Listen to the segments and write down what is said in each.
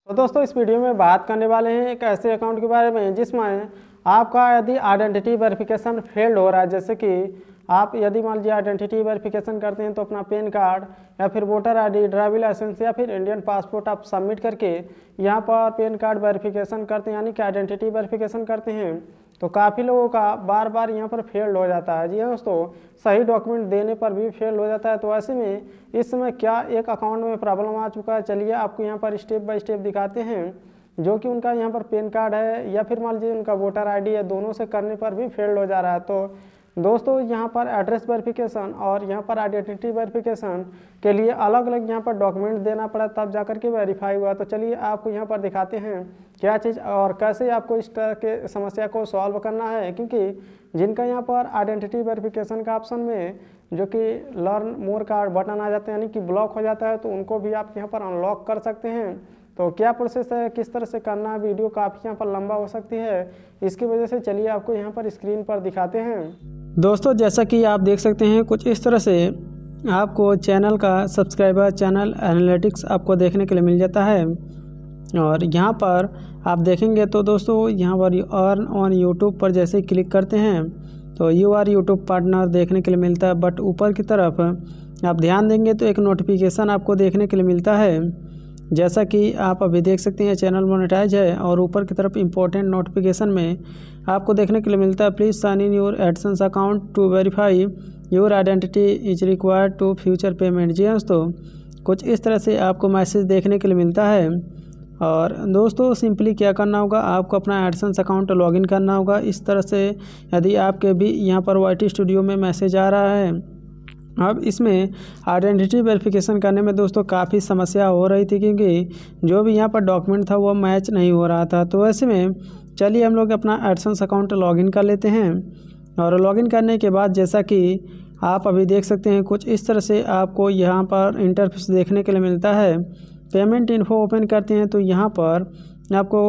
तो दोस्तों इस वीडियो में बात करने वाले हैं एक ऐसे अकाउंट के बारे में जिसमें आपका यदि आइडेंटिटी वेरिफिकेशन फेल्ड हो रहा है, जैसे कि आप यदि मान लीजिए आइडेंटिटी वेरिफिकेशन करते हैं तो अपना पैन कार्ड या फिर वोटर आईडी, ड्राइविंग लाइसेंस या फिर इंडियन पासपोर्ट आप सबमिट करके यहाँ पर पैन कार्ड वेरिफिकेशन करते हैं, यानी कि आइडेंटिटी वेरिफिकेशन करते हैं, तो काफ़ी लोगों का बार बार यहाँ पर फेल्ड हो जाता है। जी हाँ दोस्तों, सही डॉक्यूमेंट देने पर भी फेल्ड हो जाता है। तो ऐसे में इस समय क्या एक अकाउंट में प्रॉब्लम आ चुका है, चलिए आपको यहाँ पर स्टेप बाय स्टेप दिखाते हैं। जो कि उनका यहाँ पर पैन कार्ड है या फिर मान लीजिए उनका वोटर आईडी है, दोनों से करने पर भी फेल्ड हो जा रहा है। तो दोस्तों यहाँ पर एड्रेस वेरिफिकेशन और यहाँ पर आइडेंटिटी वेरिफिकेशन के लिए अलग अलग यहाँ पर डॉक्यूमेंट देना पड़ा, तब जाकर के वेरीफाई हुआ। तो चलिए आपको यहाँ पर दिखाते हैं क्या चीज़ और कैसे आपको इस तरह के समस्या को सॉल्व करना है, क्योंकि जिनका यहाँ पर आइडेंटिटी वेरिफिकेशन का ऑप्शन में जो कि लर्न मोर का बटन आ जाता है, यानी कि ब्लॉक हो जाता है, तो उनको भी आप यहाँ पर अनलॉक कर सकते हैं। तो क्या प्रोसेस है, किस तरह से करना है, वीडियो काफ़ी यहाँ पर लंबा हो सकती है, इसकी वजह से चलिए आपको यहाँ पर स्क्रीन पर दिखाते हैं। दोस्तों जैसा कि आप देख सकते हैं कुछ इस तरह से आपको चैनल का सब्सक्राइबर, चैनल एनालिटिक्स आपको देखने के लिए मिल जाता है। और यहाँ पर आप देखेंगे तो दोस्तों यहाँ पर अर्न ऑन यूट्यूब पर जैसे क्लिक करते हैं तो यू आर यूट्यूब पार्टनर देखने के लिए मिलता है। बट ऊपर की तरफ आप ध्यान देंगे तो एक नोटिफिकेशन आपको देखने के लिए मिलता है, जैसा कि आप अभी देख सकते हैं चैनल मोनेटाइज है। और ऊपर की तरफ इंपॉर्टेंट नोटिफिकेशन में आपको देखने के लिए मिलता है please sign in your AdSense account to verify your identity is required to future payment. जी दोस्तों, कुछ इस तरह से आपको मैसेज देखने के लिए मिलता है। और दोस्तों सिंपली क्या करना होगा, आपको अपना एडसेंस अकाउंट लॉगिन करना होगा। इस तरह से यदि आपके भी यहाँ पर वाईटी स्टूडियो में मैसेज आ रहा है। अब इसमें आइडेंटिटी वेरिफिकेशन करने में दोस्तों काफ़ी समस्या हो रही थी, क्योंकि जो भी यहाँ पर डॉक्यूमेंट था वो मैच नहीं हो रहा था। तो ऐसे में चलिए हम लोग अपना एडसेंस अकाउंट लॉगिन कर लेते हैं। और लॉगिन करने के बाद जैसा कि आप अभी देख सकते हैं कुछ इस तरह से आपको यहाँ पर इंटरफेस देखने के लिए मिलता है। पेमेंट इन्फो ओपन करते हैं तो यहाँ पर आपको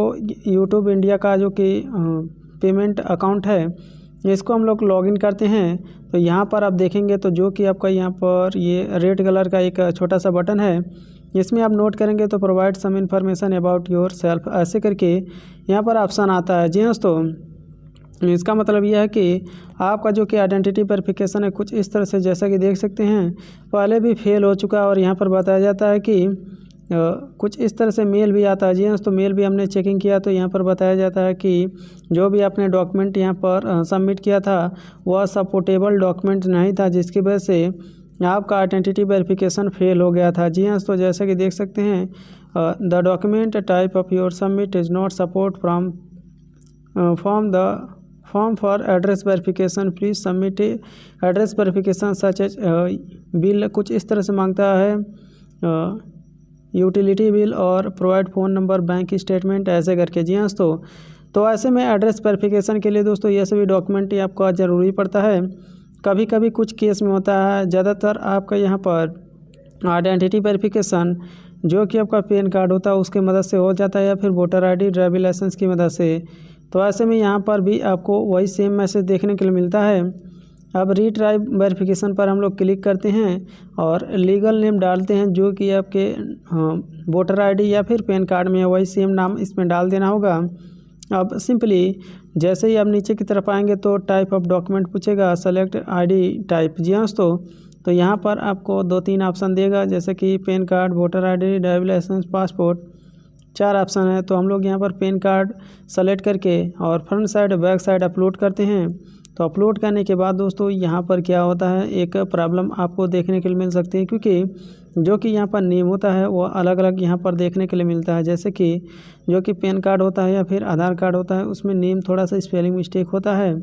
यूट्यूब इंडिया का जो कि पेमेंट अकाउंट है इसको हम लोग लॉगिन करते हैं। तो यहाँ पर आप देखेंगे तो जो कि आपका यहाँ पर ये रेड कलर का एक छोटा सा बटन है, इसमें आप नोट करेंगे तो provide some information about yourself ऐसे करके यहाँ पर ऑप्शन आता है। जी दोस्तों, इसका मतलब यह है कि आपका जो कि आइडेंटिटी वेरिफिकेशन है कुछ इस तरह से जैसा कि देख सकते हैं पहले भी फेल हो चुका है। और यहाँ पर बताया जाता है कि कुछ इस तरह से मेल भी आता है। जी दोस्तों, मेल भी हमने चेकिंग किया तो यहाँ पर बताया जाता है कि जो भी आपने डॉक्यूमेंट यहाँ पर सबमिट किया था वह सपोर्टेबल डॉक्यूमेंट नहीं था, जिसकी वजह से आपका आइडेंटिटी वेरिफिकेशन फेल हो गया था। जी हाँ दोस्तों, जैसे कि देख सकते हैं the document type of your submit is not support from the form for address verification please submit address verification such as bill, कुछ इस तरह से मांगता है यूटिलिटी बिल और provide phone number, bank statement ऐसे करके। जी हाँ दोस्तों, तो ऐसे में एड्रेस वेरिफिकेशन के लिए दोस्तों ये सभी डॉक्यूमेंट ही आपको ज़रूरी पड़ता है। कभी कभी कुछ केस में होता है, ज़्यादातर आपका यहाँ पर आइडेंटिटी वेरिफिकेशन जो कि आपका पैन कार्ड होता है उसकी मदद से हो जाता है, या फिर वोटर आईडी, ड्राइविंग लाइसेंस की मदद से। तो ऐसे में यहाँ पर भी आपको वही सेम मैसेज देखने के लिए मिलता है। अब रीट्राई वेरिफिकेशन पर हम लोग क्लिक करते हैं और लीगल नेम डालते हैं जो कि आपके वोटर आईडी या फिर पैन कार्ड में है, वही सेम नाम इसमें डाल देना होगा। अब सिंपली जैसे ही आप नीचे की तरफ आएंगे तो टाइप ऑफ डॉक्यूमेंट पूछेगा, सेलेक्ट आईडी टाइप। जी हाँ दोस्तों, तो यहाँ पर आपको 2-3 ऑप्शन देगा, जैसे कि PAN card, voter ID, driving license, passport, 4 option है। तो हम लोग यहाँ पर पैन कार्ड सेलेक्ट करके और front side back side upload करते हैं। तो अपलोड करने के बाद दोस्तों यहाँ पर क्या होता है, एक प्रॉब्लम आपको देखने के लिए मिल सकती है, क्योंकि जो कि यहाँ पर नेम होता है वो अलग अलग यहाँ पर देखने के लिए मिलता है। जैसे कि जो कि पैन कार्ड होता है या फिर आधार कार्ड होता है उसमें नेम थोड़ा सा स्पेलिंग मिस्टेक होता है।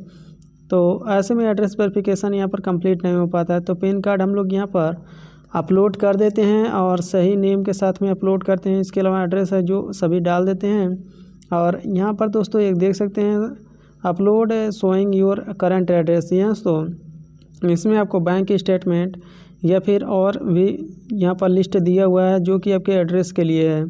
तो ऐसे में एड्रेस वेरिफिकेशन यहाँ पर कंप्लीट नहीं हो पाता है। तो पैन कार्ड हम लोग यहाँ पर अपलोड कर देते हैं और सही नेम के साथ में अपलोड करते हैं। इसके अलावा एड्रेस है जो सभी डाल देते हैं। और यहाँ पर दोस्तों एक देख सकते हैं upload showing your current address. यहाँ तो इसमें आपको बैंक स्टेटमेंट या फिर और भी यहाँ पर लिस्ट दिया हुआ है जो कि आपके एड्रेस के लिए है।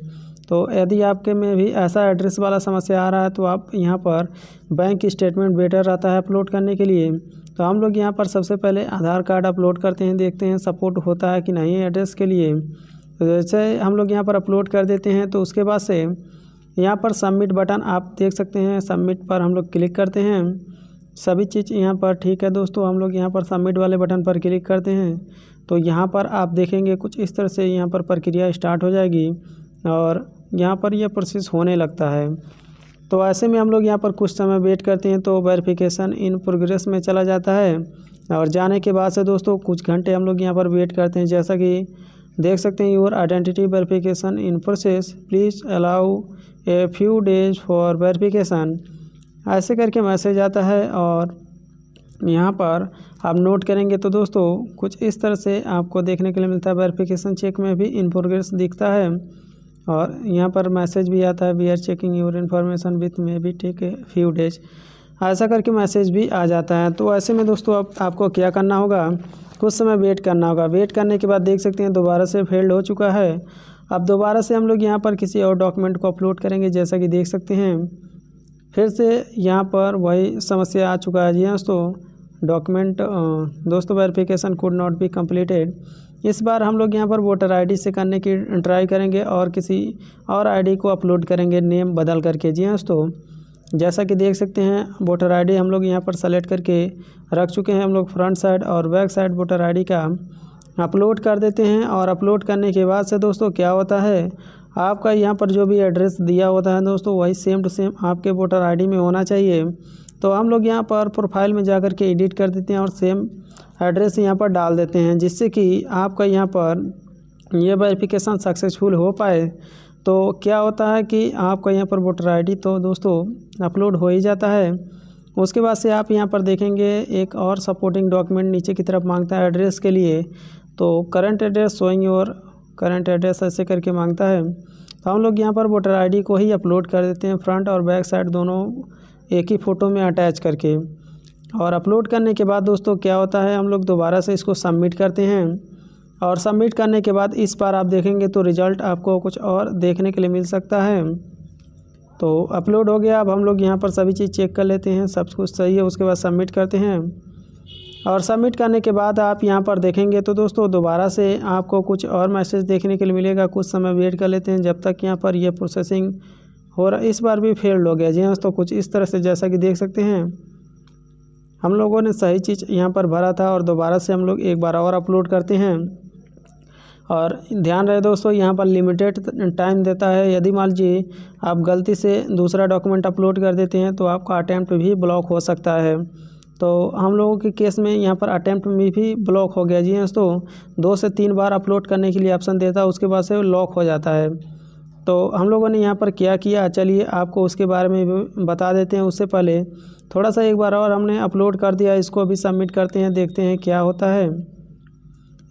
तो यदि आपके में भी ऐसा एड्रेस वाला समस्या आ रहा है तो आप यहाँ पर बैंक स्टेटमेंट बेटर रहता है अपलोड करने के लिए। तो हम लोग यहाँ पर सबसे पहले आधार कार्ड अपलोड करते हैं, देखते हैं सपोर्ट होता है कि नहीं एड्रेस के लिए। तो जैसे हम लोग यहाँ पर अपलोड कर देते हैं तो उसके बाद से यहाँ पर सबमिट बटन आप देख सकते हैं, सबमिट पर हम लोग क्लिक करते हैं। सभी चीज़ यहाँ पर ठीक है दोस्तों, हम लोग यहाँ पर सबमिट वाले बटन पर क्लिक करते हैं तो यहाँ पर आप देखेंगे कुछ इस तरह से यहाँ पर प्रक्रिया स्टार्ट हो जाएगी और यहाँ पर यह प्रोसेस होने लगता है। तो ऐसे में हम लोग यहाँ पर कुछ समय वेट करते हैं तो वेरिफिकेशन इन प्रोग्रेस में चला जाता है और जाने के बाद से दोस्तों कुछ घंटे हम लोग यहाँ पर वेट करते हैं। जैसा कि देख सकते हैं, your identity verification in process, please allow A few days for verification, ऐसे करके मैसेज आता है। और यहाँ पर आप नोट करेंगे तो दोस्तों कुछ इस तरह से आपको देखने के लिए मिलता है। वेरिफिकेशन चेक में भी इन प्रोग्रेस दिखता है और यहाँ पर मैसेज भी आता है, we are checking your information with maybe take a few days, ऐसा करके मैसेज भी आ जाता है। तो ऐसे में दोस्तों अब आपको क्या करना होगा, कुछ समय वेट करना होगा। वेट करने के बाद देख सकते हैं दोबारा से फेल्ड हो चुका है। अब दोबारा से हम लोग यहाँ पर किसी और डॉक्यूमेंट को अपलोड करेंगे। जैसा कि देख सकते हैं फिर से यहाँ पर वही समस्या आ चुका है। जी हाँ दोस्तों, डॉक्यूमेंट दोस्तों verification could not be completed. इस बार हम लोग यहाँ पर वोटर आईडी से करने की ट्राई करेंगे और किसी और आईडी को अपलोड करेंगे नेम बदल करके। जी हाँ दोस्तों, जैसा कि देख सकते हैं वोटर आईडी हम लोग यहाँ पर सेलेक्ट करके रख चुके हैं। हम लोग फ्रंट साइड और बैक साइड वोटर आईडी का अपलोड कर देते हैं और अपलोड करने के बाद से दोस्तों क्या होता है, आपका यहाँ पर जो भी एड्रेस दिया होता है दोस्तों वही सेम टू सेम आपके वोटर आईडी में होना चाहिए। तो हम लोग यहाँ पर प्रोफाइल में जाकर के एडिट कर देते हैं और सेम एड्रेस यहाँ पर डाल देते हैं, जिससे कि आपका यहाँ पर ये वेरिफिकेशन सक्सेसफुल हो पाए। तो क्या होता है कि आपका यहाँ पर वोटर आईडी तो दोस्तों अपलोड हो ही जाता है। उसके बाद से आप यहाँ पर देखेंगे एक और सपोर्टिंग डॉक्यूमेंट नीचे की तरफ मांगता है एड्रेस के लिए। तो current address showing your current address ऐसे करके मांगता है। तो हम लोग यहाँ पर वोटर आईडी को ही अपलोड कर देते हैं, फ्रंट और बैक साइड दोनों एक ही फ़ोटो में अटैच करके। और अपलोड करने के बाद दोस्तों क्या होता है, हम लोग दोबारा से इसको सबमिट करते हैं और सबमिट करने के बाद इस बार आप देखेंगे तो रिज़ल्ट आपको कुछ और देखने के लिए मिल सकता है। तो अपलोड हो गया। अब हम लोग यहाँ पर सभी चीज़ चेक कर लेते हैं, सब कुछ सही है, उसके बाद सबमिट करते हैं। और सबमिट करने के बाद आप यहाँ पर देखेंगे तो दोस्तों दोबारा से आपको कुछ और मैसेज देखने के लिए मिलेगा। कुछ समय वेट कर लेते हैं जब तक यहाँ पर ये प्रोसेसिंग हो रहा। इस बार भी फेल्ड हो गया। जी हाँ दोस्तों, कुछ इस तरह से जैसा कि देख सकते हैं हम लोगों ने सही चीज़ यहाँ पर भरा था और दोबारा से हम लोग एक बार और अपलोड करते हैं। और ध्यान रहे दोस्तों, यहाँ पर लिमिटेड टाइम देता है। यदि मान लीजिए आप गलती से दूसरा डॉक्यूमेंट अपलोड कर देते हैं तो आपका अटैम्प्ट भी ब्लॉक हो सकता है। तो हम लोगों के केस में यहाँ पर अटैम्प्ट में भी ब्लॉक हो गया। जी हाँ दोस्तों, 2 से 3 बार अपलोड करने के लिए ऑप्शन देता है, उसके बाद से लॉक हो जाता है। तो हम लोगों ने यहाँ पर क्या किया, चलिए आपको उसके बारे में भी बता देते हैं। उससे पहले थोड़ा सा एक बार और हमने अपलोड कर दिया, इसको भी सबमिट करते हैं, देखते हैं क्या होता है।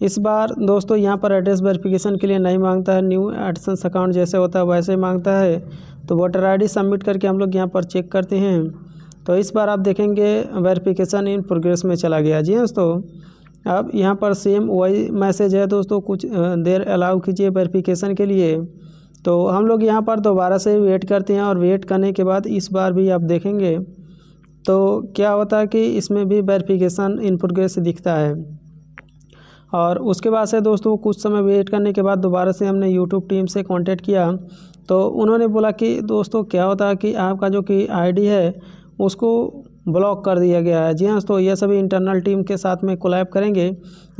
इस बार दोस्तों यहाँ पर एड्रेस वेरिफिकेशन के लिए नहीं मांगता है, न्यू एडसेंस अकाउंट जैसे होता है वैसे मांगता है। तो वोटर आईडी सबमिट करके हम लोग यहाँ पर चेक करते हैं। तो इस बार आप देखेंगे वेरिफिकेशन इन प्रोग्रेस में चला गया। जी दोस्तों, अब यहाँ पर सेम वही मैसेज है दोस्तों, कुछ देर अलाउ कीजिए वेरिफिकेशन के लिए। तो हम लोग यहाँ पर दोबारा से वेट करते हैं और वेट करने के बाद इस बार भी आप देखेंगे तो क्या होता है कि इसमें भी वेरिफिकेशन इन प्रोग्रेस दिखता है। और उसके बाद से दोस्तों कुछ समय वेट करने के बाद दोबारा से हमने यूट्यूब टीम से कांटेक्ट किया तो उन्होंने बोला कि दोस्तों क्या होता है कि आपका जो कि आईडी है उसको ब्लॉक कर दिया गया है। जी हाँ दोस्तों, यह सभी इंटरनल टीम के साथ में कोलैब करेंगे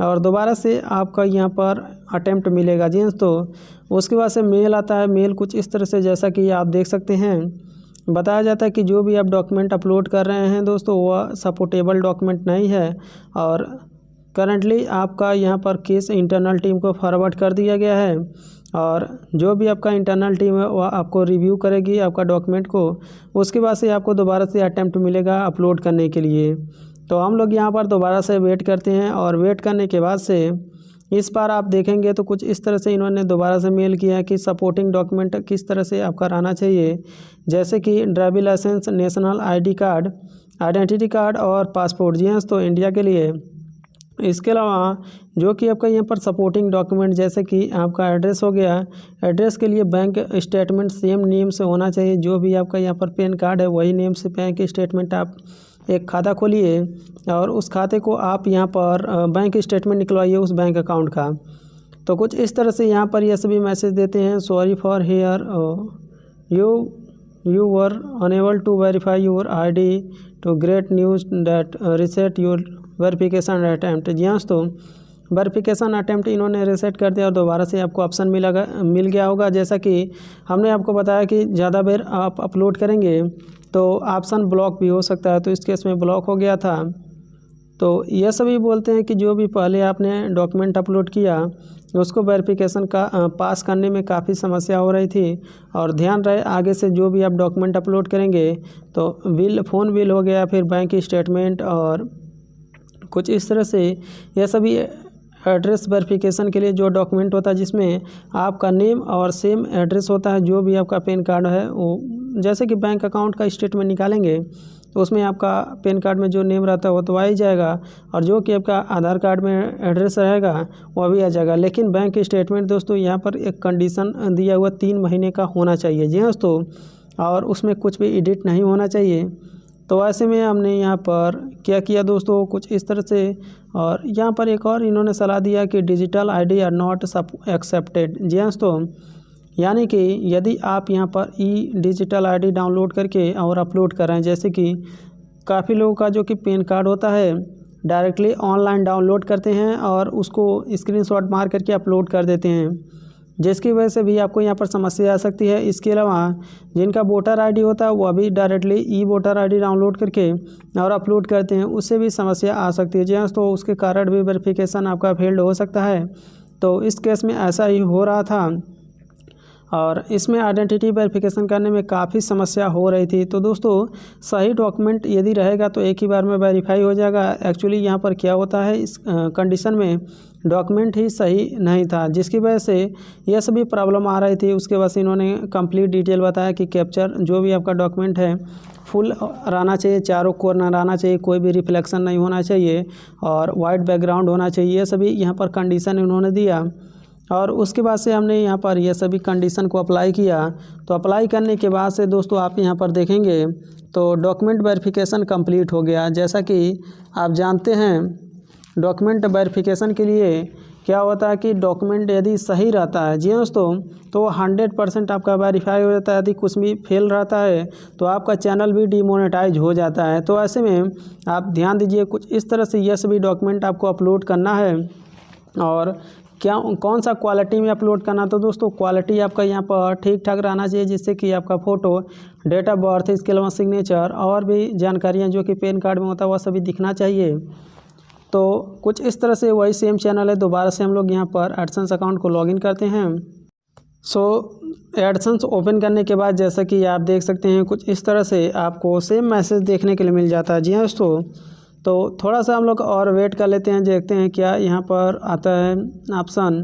और दोबारा से आपका यहाँ पर अटेम्प्ट मिलेगा। जी हाँ दोस्तों, उसके बाद से मेल आता है। मेल कुछ इस तरह से जैसा कि आप देख सकते हैं बताया जाता है कि जो भी आप डॉक्यूमेंट अपलोड कर रहे हैं दोस्तों वह सपोर्टेबल डॉक्यूमेंट नहीं है और करंटली आपका यहाँ पर केस इंटरनल टीम को फॉरवर्ड कर दिया गया है और जो भी आपका इंटरनल टीम है वह आपको रिव्यू करेगी आपका डॉक्यूमेंट को। उसके बाद से आपको दोबारा से अटेम्प्ट मिलेगा अपलोड करने के लिए। तो हम लोग यहाँ पर दोबारा से वेट करते हैं और वेट करने के बाद से इस बार आप देखेंगे तो कुछ इस तरह से इन्होंने दोबारा से मेल किया कि सपोर्टिंग डॉक्यूमेंट किस तरह से आपका रहना चाहिए, जैसे कि driving license, national ID card, identity card और पासपोर्ट। जी हाँ तो इंडिया के लिए। इसके अलावा जो कि आपका यहाँ पर सपोर्टिंग डॉक्यूमेंट जैसे कि आपका एड्रेस हो गया, एड्रेस के लिए बैंक स्टेटमेंट सेम नेम से होना चाहिए। जो भी आपका यहाँ पर पैन कार्ड है वही नेम से बैंक स्टेटमेंट आप एक खाता खोलिए और उस खाते को आप यहाँ पर बैंक स्टेटमेंट निकलवाइए उस बैंक अकाउंट का। तो कुछ इस तरह से यहाँ पर ये सभी मैसेज देते हैं, sorry for here you were unable to verify your ID to great news that reset your verification attempt. जी हाँ, तो वेरिफिकेशन अटैम्प्ट इन्होंने रिसेट कर दिया और दोबारा से आपको ऑप्शन मिल गया होगा। जैसा कि हमने आपको बताया कि ज़्यादा देर आप अपलोड करेंगे तो ऑप्शन ब्लॉक भी हो सकता है, तो इस केस में ब्लॉक हो गया था। तो यह सभी बोलते हैं कि जो भी पहले आपने डॉक्यूमेंट अपलोड किया उसको वेरिफिकेशन का पास करने में काफ़ी समस्या हो रही थी, और ध्यान रहे आगे से जो भी आप डॉक्यूमेंट अपलोड करेंगे तो फ़ोन बिल हो गया, फिर बैंक स्टेटमेंट और कुछ इस तरह से यह सभी एड्रेस वेरिफिकेशन के लिए जो डॉक्यूमेंट होता है जिसमें आपका नेम और सेम एड्रेस होता है, जो भी आपका पैन कार्ड है वो, जैसे कि बैंक अकाउंट का स्टेटमेंट निकालेंगे तो उसमें आपका पैन कार्ड में जो नेम रहता है वो तो आ ही जाएगा, और जो कि आपका आधार कार्ड में एड्रेस रहेगा वो भी आ जाएगा। लेकिन बैंक स्टेटमेंट दोस्तों यहाँ पर एक कंडीशन दिया हुआ 3 महीने का होना चाहिए। जी हाँ दोस्तों, और उसमें कुछ भी एडिट नहीं होना चाहिए। तो ऐसे में हमने यहाँ पर क्या किया दोस्तों, कुछ इस तरह से, और यहाँ पर एक और इन्होंने सलाह दिया कि digital ID are not accepted. जी हाँ दोस्तों, यानी कि यदि आप यहाँ पर डिजिटल आईडी डाउनलोड करके और अपलोड कर रहे हैं, जैसे कि काफ़ी लोगों का जो कि पैन कार्ड होता है डायरेक्टली ऑनलाइन डाउनलोड करते हैं और उसको स्क्रीनशॉट मार करके अपलोड कर देते हैं, जिसकी वजह से भी आपको यहाँ पर समस्या आ सकती है। इसके अलावा जिनका वोटर आईडी होता है वो अभी डायरेक्टली वोटर आईडी डाउनलोड करके और अपलोड करते हैं, उससे भी समस्या आ सकती है। जी हाँ, तो उसके कारण भी वेरिफिकेशन आपका फेल्ड हो सकता है। तो इस केस में ऐसा ही हो रहा था और इसमें आइडेंटिटी वेरिफिकेशन करने में काफ़ी समस्या हो रही थी। तो दोस्तों सही डॉक्यूमेंट यदि रहेगा तो एक ही बार में वेरीफाई हो जाएगा। एक्चुअली यहाँ पर क्या होता है, इस कंडीशन में डॉक्यूमेंट ही सही नहीं था, जिसकी वजह से यह सभी प्रॉब्लम आ रही थी। उसके बाद इन्होंने कंप्लीट डिटेल बताया कि कैप्चर जो भी आपका डॉक्यूमेंट है फुल रहना चाहिए, चारों कॉर्नर रहना चाहिए, कोई भी रिफ्लेक्शन नहीं होना चाहिए और वाइट बैकग्राउंड होना चाहिए। ये सभी यहाँ पर कंडीशन इन्होंने दिया और उसके बाद से हमने यहाँ पर यह सभी कंडीशन को अप्लाई किया। तो अप्लाई करने के बाद से दोस्तों आप यहाँ पर देखेंगे तो डॉक्यूमेंट वेरिफिकेशन कंप्लीट हो गया। जैसा कि आप जानते हैं डॉक्यूमेंट वेरिफिकेशन के लिए क्या होता है कि डॉक्यूमेंट यदि सही रहता है, जी दोस्तों, तो 100% आपका वेरीफाई हो जाता है। यदि कुछ भी फेल रहता है तो आपका चैनल भी डिमोनेटाइज हो जाता है। तो ऐसे में आप ध्यान दीजिए, कुछ इस तरह से यह सभी डॉक्यूमेंट आपको अपलोड करना है और कौन सा क्वालिटी में अपलोड करना। तो दोस्तों क्वालिटी आपका यहाँ पर ठीक ठाक रहना चाहिए, जिससे कि आपका फ़ोटो, डेट ऑफ बर्थ, इसके अलावा सिग्नेचर और भी जानकारियाँ जो कि पैन कार्ड में होता है वह सभी दिखना चाहिए। तो कुछ इस तरह से वही सेम चैनल है। दोबारा से हम लोग यहाँ पर एडसेंस अकाउंट को लॉगिन करते हैं। एडसेंस ओपन करने के बाद जैसा कि आप देख सकते हैं कुछ इस तरह से आपको सेम मैसेज देखने के लिए मिल जाता है। जी हाँ दोस्तों, तो थोड़ा सा हम लोग और वेट कर लेते हैं, देखते हैं क्या यहाँ पर आता है ऑप्शन।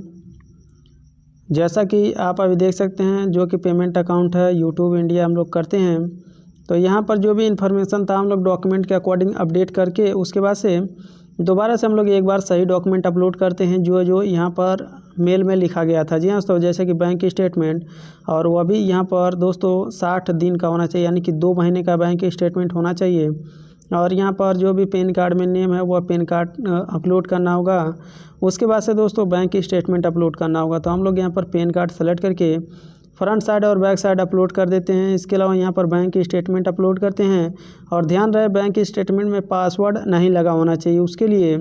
जैसा कि आप अभी देख सकते हैं जो कि पेमेंट अकाउंट है यूट्यूब इंडिया हम लोग करते हैं। तो यहाँ पर जो भी इन्फॉर्मेशन था हम लोग डॉक्यूमेंट के अकॉर्डिंग अपडेट करके उसके बाद से दोबारा से हम लोग एक बार सही डॉक्यूमेंट अपलोड करते हैं जो यहाँ पर मेल में लिखा गया था। जी हाँ दोस्तों, जैसे कि बैंक स्टेटमेंट, और वह भी यहाँ पर दोस्तों 60 दिन का होना चाहिए, यानी कि 2 महीने का बैंक स्टेटमेंट होना चाहिए। और यहाँ पर जो भी पैन कार्ड में नेम है वह पैन कार्ड अपलोड करना होगा। उसके बाद से दोस्तों बैंक स्टेटमेंट अपलोड करना होगा। तो हम लोग यहाँ पर पैन कार्ड सेलेक्ट करके फ्रंट साइड और बैक साइड अपलोड कर देते हैं। इसके अलावा यहाँ पर बैंक स्टेटमेंट अपलोड करते हैं और ध्यान रहे बैंक स्टेटमेंट में पासवर्ड नहीं लगा होना चाहिए। उसके लिए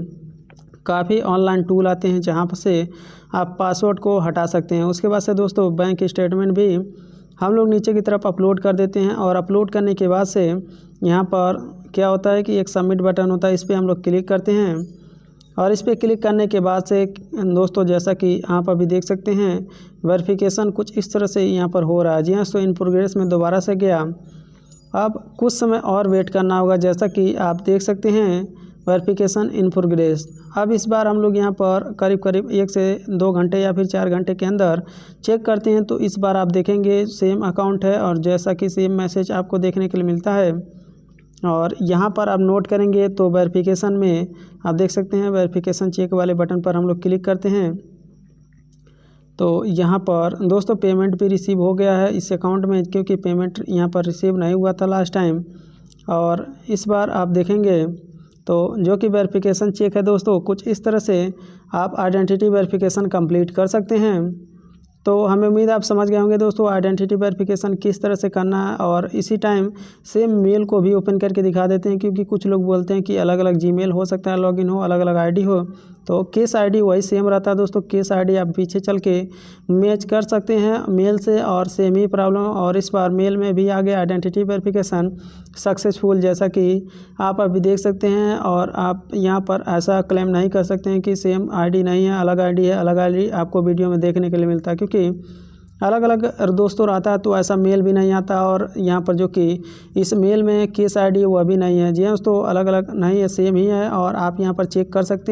काफ़ी ऑनलाइन टूल आते हैं जहाँ पर से आप पासवर्ड को हटा सकते हैं। उसके बाद से दोस्तों बैंक स्टेटमेंट भी हम लोग नीचे की तरफ अपलोड कर देते हैं और अपलोड करने के बाद से यहाँ पर क्या होता है कि एक सबमिट बटन होता है, इस पर हम लोग क्लिक करते हैं और इस पर क्लिक करने के बाद से दोस्तों जैसा कि आप अभी देख सकते हैं वेरिफिकेशन कुछ इस तरह से यहाँ पर हो रहा है। जी हाँ, तो इन प्रोग्रेस में दोबारा से गया। अब कुछ समय और वेट करना होगा। जैसा कि आप देख सकते हैं वेरिफिकेशन इन प्रोग्रेस। अब इस बार हम लोग यहाँ पर करीब 1 से 2 घंटे या फिर 4 घंटे के अंदर चेक करते हैं। तो इस बार आप देखेंगे सेम अकाउंट है और जैसा कि सेम मैसेज आपको देखने के लिए मिलता है। और यहाँ पर आप नोट करेंगे तो वेरिफिकेशन में आप देख सकते हैं वेरिफिकेशन चेक वाले बटन पर हम लोग क्लिक करते हैं। तो यहाँ पर दोस्तों पेमेंट भी रिसीव हो गया है इस अकाउंट में, क्योंकि पेमेंट यहाँ पर रिसीव नहीं हुआ था लास्ट टाइम। और इस बार आप देखेंगे तो जो कि वेरिफिकेशन चेक है दोस्तों, कुछ इस तरह से आप आइडेंटिटी वेरिफिकेशन कंप्लीट कर सकते हैं। तो हमें उम्मीद आप समझ गए होंगे दोस्तों आइडेंटिटी वेरिफिकेशन किस तरह से करना है। और इसी टाइम सेम मेल को भी ओपन करके दिखा देते हैं, क्योंकि कुछ लोग बोलते हैं कि अलग अलग जीमेल हो सकता है, लॉगिन हो, अलग अलग आईडी हो। तो केस आईडी वही सेम रहता है दोस्तों। केस आईडी आप पीछे चल के मैच कर सकते हैं मेल से, और सेम ही प्रॉब्लम। और इस बार मेल में भी आ गया आइडेंटिटी वेरिफिकेशन सक्सेसफुल, जैसा कि आप अभी देख सकते हैं। और आप यहाँ पर ऐसा क्लेम नहीं कर सकते हैं कि सेम आईडी नहीं है, अलग आईडी है। अलग आईडी आपको वीडियो में देखने के लिए मिलता है, क्योंकि अलग अलग दोस्तों आता है तो ऐसा मेल भी नहीं आता। और यहाँ पर जो कि इस मेल में केस आईडी वह भी नहीं है। जी हाँ दोस्तों, अलग अलग नहीं है, सेम ही है। और आप यहाँ पर चेक कर सकते हैं।